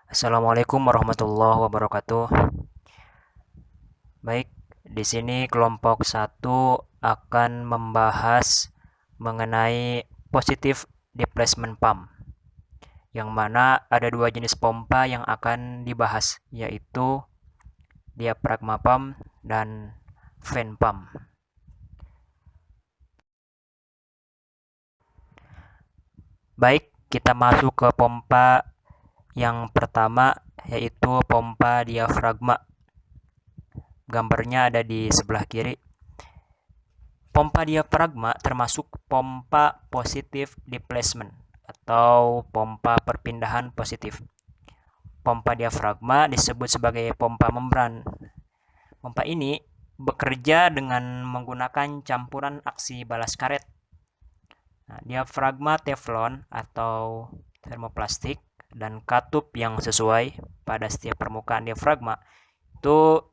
Assalamualaikum warahmatullahi wabarakatuh. Baik, di sini kelompok satu akan membahas mengenai positive displacement pump, yang mana ada dua jenis pompa yang akan dibahas, yaitu diaphragma pump dan fan pump. Baik, kita masuk ke pompa yang pertama, yaitu pompa diafragma. Gambarnya ada di sebelah kiri. Pompa diafragma termasuk pompa positive displacement atau pompa perpindahan positif. Pompa diafragma disebut sebagai pompa membran. Pompa ini bekerja dengan menggunakan campuran aksi balas karet. Nah, diafragma teflon atau termoplastik dan katup yang sesuai pada setiap permukaan diafragma itu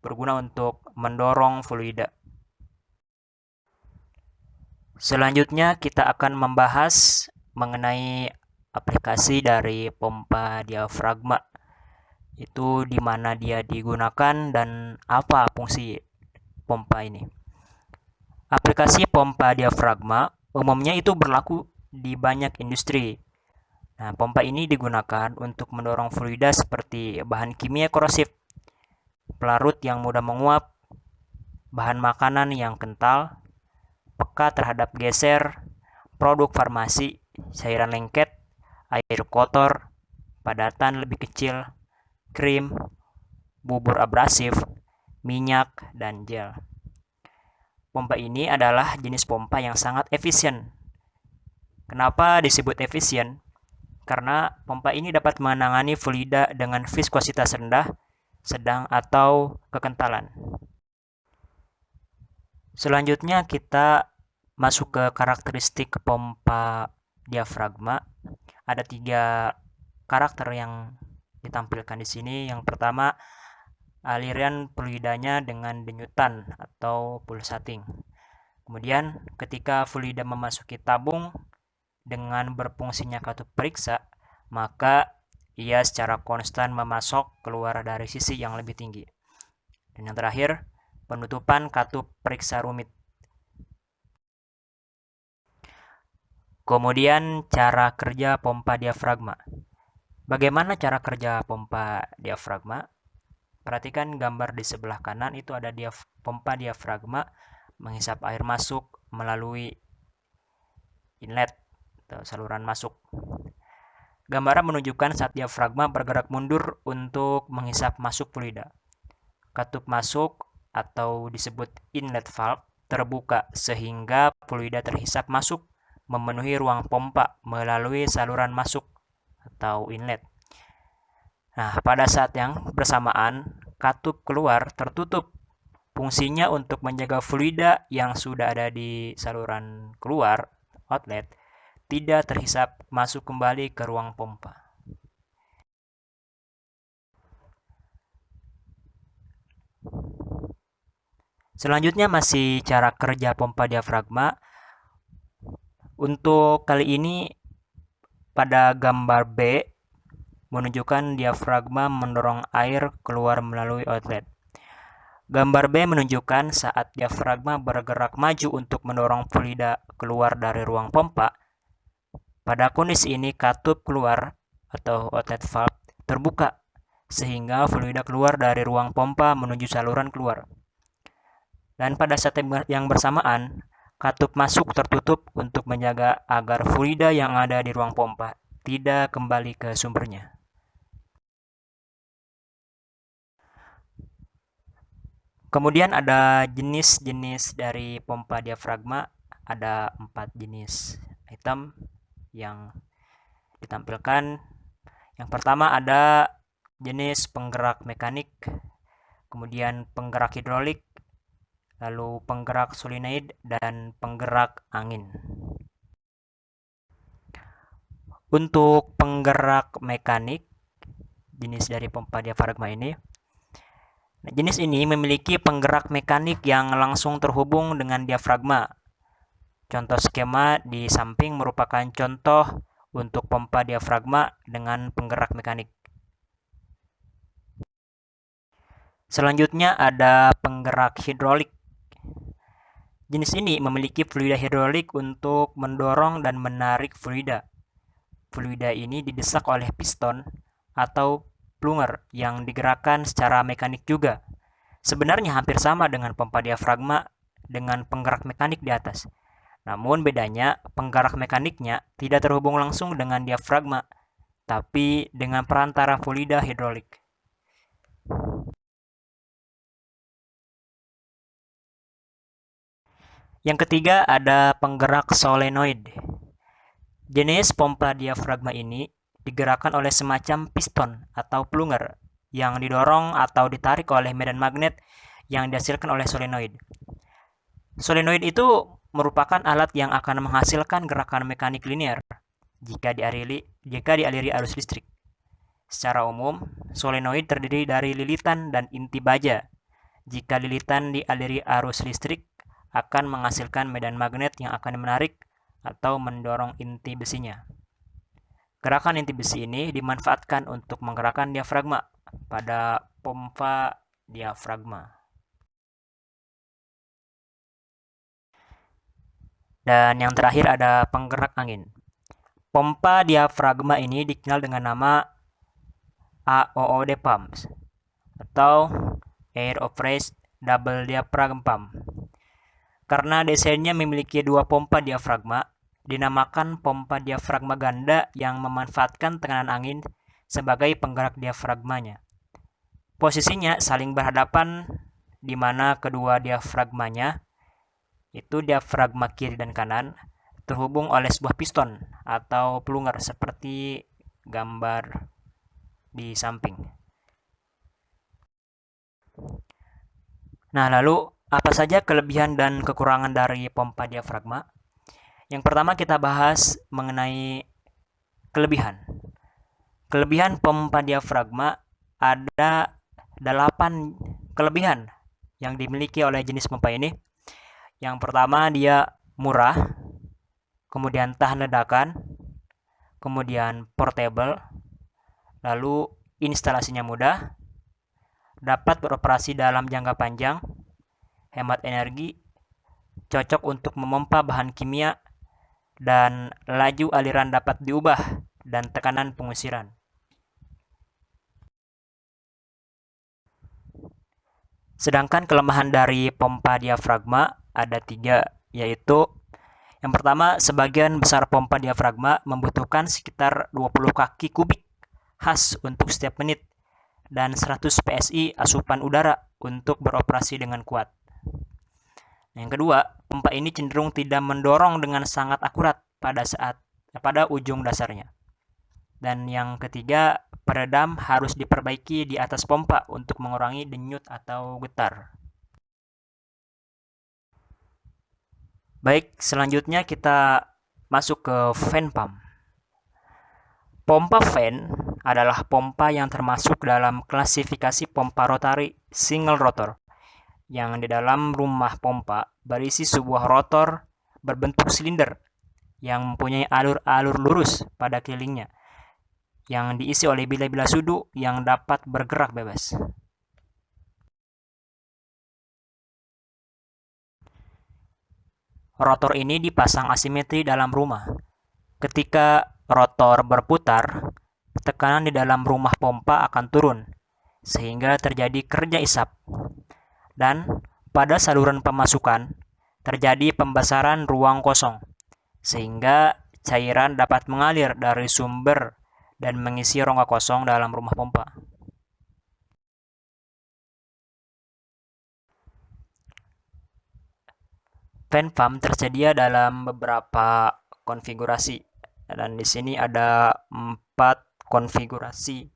berguna untuk mendorong fluida. Selanjutnya kita akan membahas mengenai aplikasi dari pompa diafragma. Itu di mana dia digunakan dan apa fungsi pompa ini. Aplikasi pompa diafragma umumnya itu berlaku di banyak industri. Nah, pompa ini digunakan untuk mendorong fluida seperti bahan kimia korosif, pelarut yang mudah menguap, bahan makanan yang kental, peka terhadap geser, produk farmasi, cairan lengket, air kotor, padatan lebih kecil, krim, bubur abrasif, minyak, dan gel. Pompa ini adalah jenis pompa yang sangat efisien. Kenapa disebut efisien? Karena pompa ini dapat menangani fluida dengan viskositas rendah, sedang, atau kekentalan. Selanjutnya kita masuk ke karakteristik pompa diafragma. Ada 3 karakter yang ditampilkan di sini. Yang pertama, aliran fluidanya dengan denyutan atau pulsating. Kemudian, ketika fluida memasuki tabung dengan berfungsinya katup periksa, maka ia secara konstan memasok keluar dari sisi yang lebih tinggi. Dan yang terakhir, penutupan katup periksa rumit. Kemudian cara kerja pompa diafragma. Bagaimana cara kerja pompa diafragma? Perhatikan gambar di sebelah kanan, itu ada pompa diafragma menghisap air masuk melalui inlet atau saluran masuk. Gambaran menunjukkan saat diafragma bergerak mundur untuk menghisap masuk fluida. Katup masuk atau disebut inlet valve terbuka sehingga fluida terhisap masuk memenuhi ruang pompa melalui saluran masuk atau inlet. Nah, pada saat yang bersamaan, katup keluar tertutup. Fungsinya untuk menjaga fluida yang sudah ada di saluran keluar, outlet, tidak terhisap masuk kembali ke ruang pompa. Selanjutnya masih cara kerja pompa diafragma. Untuk kali ini pada gambar B menunjukkan diafragma mendorong air keluar melalui outlet. Gambar B menunjukkan saat diafragma bergerak maju untuk mendorong fluida keluar dari ruang pompa. Pada kondisi ini katup keluar atau outlet valve terbuka sehingga fluida keluar dari ruang pompa menuju saluran keluar. Dan pada saat yang bersamaan, katup masuk tertutup untuk menjaga agar fluida yang ada di ruang pompa tidak kembali ke sumbernya. Kemudian ada jenis-jenis dari pompa diafragma, ada 4 jenis item yang ditampilkan. Yang pertama ada jenis penggerak mekanik, kemudian penggerak hidrolik, lalu penggerak solenoid, dan penggerak angin. Untuk penggerak mekanik, jenis dari pompa diafragma ini, jenis ini memiliki penggerak mekanik yang langsung terhubung dengan diafragma. Contoh skema di samping merupakan contoh untuk pompa diafragma dengan penggerak mekanik. Selanjutnya ada penggerak hidrolik. Jenis ini memiliki fluida hidrolik untuk mendorong dan menarik fluida. Fluida ini didesak oleh piston atau plunger yang digerakkan secara mekanik juga. Sebenarnya hampir sama dengan pompa diafragma dengan penggerak mekanik di atas. Namun bedanya, penggerak mekaniknya tidak terhubung langsung dengan diafragma, tapi dengan perantara fluida hidrolik. Yang ketiga ada penggerak solenoid. Jenis pompa diafragma ini digerakkan oleh semacam piston atau plunger yang didorong atau ditarik oleh medan magnet yang dihasilkan oleh solenoid. Solenoid itu merupakan alat yang akan menghasilkan gerakan mekanik linear jika dialiri arus listrik. Secara umum, solenoid terdiri dari lilitan dan inti baja. Jika lilitan dialiri arus listrik, akan menghasilkan medan magnet yang akan menarik atau mendorong inti besinya. Gerakan inti besi ini dimanfaatkan untuk menggerakkan diafragma pada pompa diafragma. Dan yang terakhir ada penggerak angin. Pompa diafragma ini dikenal dengan nama AOOD pumps atau Air Compressed Double Diaphragm Pump. Karena desainnya memiliki dua pompa diafragma, dinamakan pompa diafragma ganda yang memanfaatkan tekanan angin sebagai penggerak diafragmanya. Posisinya saling berhadapan di mana kedua diafragmanya, itu diafragma kiri dan kanan, terhubung oleh sebuah piston atau plunger seperti gambar di samping. Nah, lalu apa saja kelebihan dan kekurangan dari pompa diafragma? Yang pertama kita bahas mengenai kelebihan. Kelebihan pompa diafragma ada 8 kelebihan yang dimiliki oleh jenis pompa ini. Yang pertama dia murah, kemudian tahan ledakan, kemudian portable, lalu instalasinya mudah, dapat beroperasi dalam jangka panjang, hemat energi, cocok untuk memompa bahan kimia, dan laju aliran dapat diubah dan tekanan pengusiran. Sedangkan kelemahan dari pompa diafragma ada 3, yaitu yang pertama, sebagian besar pompa diafragma membutuhkan sekitar 20 kaki kubik khas untuk setiap menit dan 100 PSI asupan udara untuk beroperasi dengan kuat. Yang kedua, pompa ini cenderung tidak mendorong dengan sangat akurat pada ujung dasarnya. Dan yang ketiga, peredam harus diperbaiki di atas pompa untuk mengurangi denyut atau getar. Baik, selanjutnya kita masuk ke fan pump. Pompa fan adalah pompa yang termasuk dalam klasifikasi pompa rotary single rotor, yang di dalam rumah pompa berisi sebuah rotor berbentuk silinder yang mempunyai alur-alur lurus pada kelilingnya, yang diisi oleh bila-bila sudu yang dapat bergerak bebas. Rotor ini dipasang asimetri dalam rumah. Ketika rotor berputar, tekanan di dalam rumah pompa akan turun, sehingga terjadi kerja isap. Dan pada saluran pemasukan, terjadi pembesaran ruang kosong, sehingga cairan dapat mengalir dari sumber dan mengisi rongga kosong dalam rumah pompa. Fan pump tersedia dalam beberapa konfigurasi, dan di sini ada 4 konfigurasi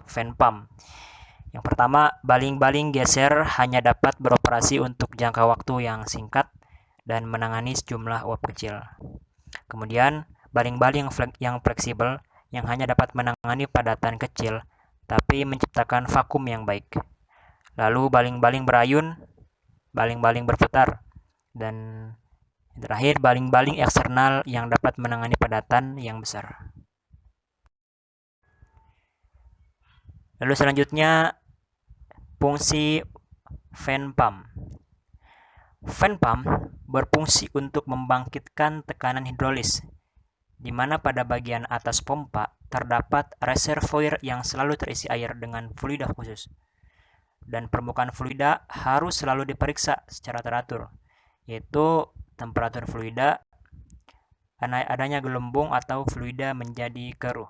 fan pump. Yang pertama, baling-baling geser hanya dapat beroperasi untuk jangka waktu yang singkat dan menangani sejumlah uap kecil. Kemudian, baling-baling yang fleksibel yang hanya dapat menangani padatan kecil tapi menciptakan vakum yang baik. Lalu baling-baling berayun, baling-baling berputar, dan yang terakhir baling-baling eksternal yang dapat menangani padatan yang besar. Lalu selanjutnya Fungsi fan pump. Fan pump berfungsi untuk membangkitkan tekanan hidrolis, di mana pada bagian atas pompa terdapat reservoir yang selalu terisi air dengan fluida khusus. Dan permukaan fluida harus selalu diperiksa secara teratur, yaitu temperatur fluida, adanya gelembung atau fluida menjadi keruh.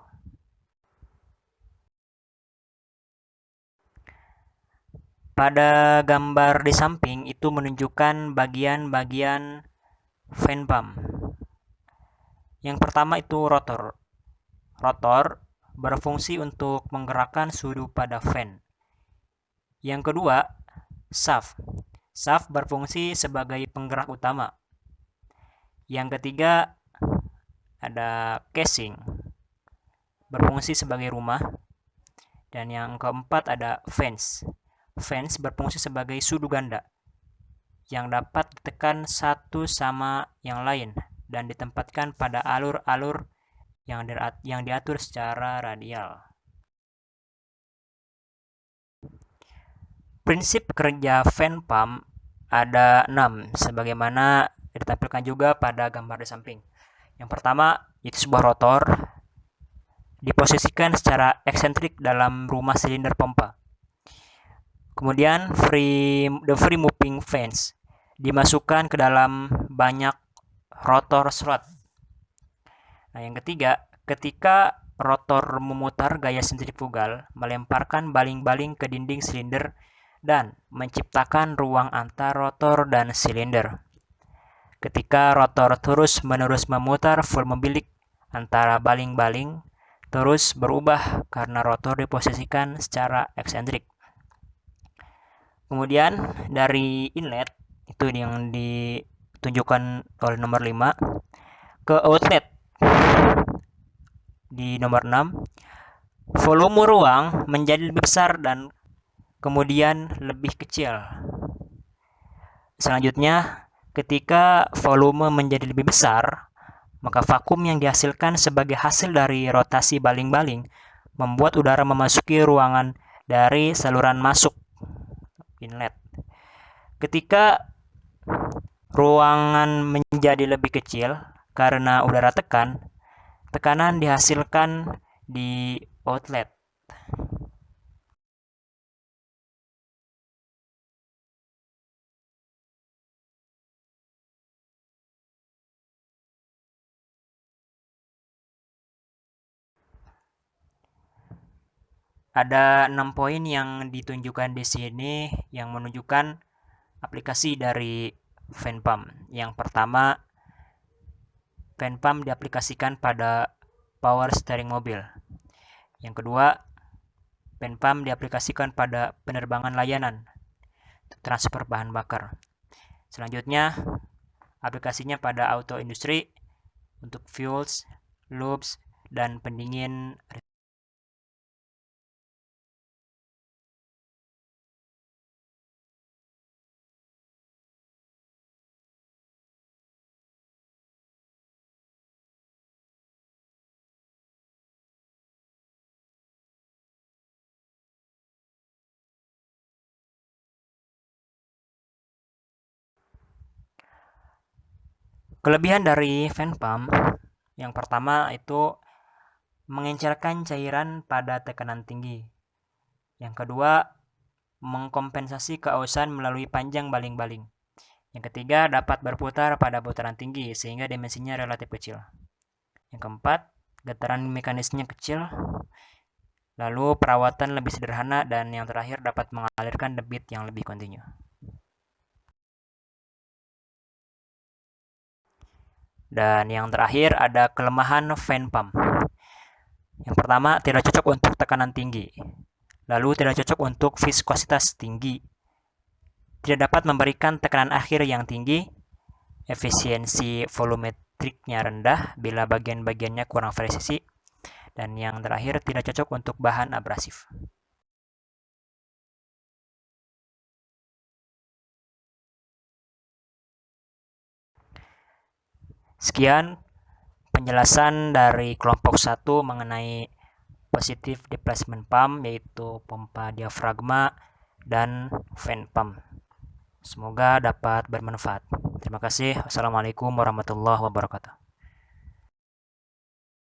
Pada gambar di samping itu menunjukkan bagian-bagian fan pump. Yang pertama itu rotor. Rotor berfungsi untuk menggerakkan sudu pada fan. Yang kedua, shaft. Shaft berfungsi sebagai penggerak utama. Yang ketiga, ada casing. Berfungsi sebagai rumah. Dan yang keempat ada fans. Fans berfungsi sebagai sudu ganda yang dapat ditekan satu sama yang lain dan ditempatkan pada alur-alur yang diatur secara radial. Prinsip kerja fan pump ada 6, sebagaimana ditampilkan juga pada gambar di samping. Yang pertama, itu sebuah rotor diposisikan secara eksentrik dalam rumah silinder pompa. Kemudian the free moving fans dimasukkan ke dalam banyak rotor slot. Nah, yang ketiga, ketika rotor memutar gaya sentrifugal, melemparkan baling-baling ke dinding silinder dan menciptakan ruang antar rotor dan silinder. Ketika rotor terus-menerus memutar volume bilik antara baling-baling terus berubah karena rotor diposisikan secara eksentrik. Kemudian dari inlet, itu yang ditunjukkan oleh nomor 5, ke outlet di nomor 6, volume ruang menjadi lebih besar dan kemudian lebih kecil. Selanjutnya, ketika volume menjadi lebih besar, maka vakum yang dihasilkan sebagai hasil dari rotasi baling-baling membuat udara memasuki ruangan dari saluran masuk inlet. Ketika ruangan menjadi lebih kecil karena udara tekanan dihasilkan di outlet. Ada 6 poin yang ditunjukkan di sini yang menunjukkan aplikasi dari fan pump. Yang pertama, fan pump diaplikasikan pada power steering mobil. Yang kedua, fan pump diaplikasikan pada penerbangan layanan, transfer bahan bakar. Selanjutnya, aplikasinya pada auto industri untuk fuels, lubes, dan pendingin. Kelebihan dari fan pump, yang pertama itu mengencerkan cairan pada tekanan tinggi. Yang kedua, mengkompensasi keausan melalui panjang baling-baling. Yang ketiga, dapat berputar pada putaran tinggi sehingga dimensinya relatif kecil. Yang keempat, getaran mekanisnya kecil. Lalu perawatan lebih sederhana, dan yang terakhir dapat mengalirkan debit yang lebih kontinu. Dan yang terakhir ada kelemahan fan pump. Yang pertama, tidak cocok untuk tekanan tinggi. Lalu tidak cocok untuk viskositas tinggi. Tidak dapat memberikan tekanan akhir yang tinggi. Efisiensi volumetriknya rendah bila bagian-bagiannya kurang presisi. Dan yang terakhir, tidak cocok untuk bahan abrasif. Sekian penjelasan dari kelompok 1 mengenai positive displacement pump, yaitu pompa diafragma dan fan pump. Semoga dapat bermanfaat. Terima kasih. Wassalamualaikum warahmatullahi wabarakatuh.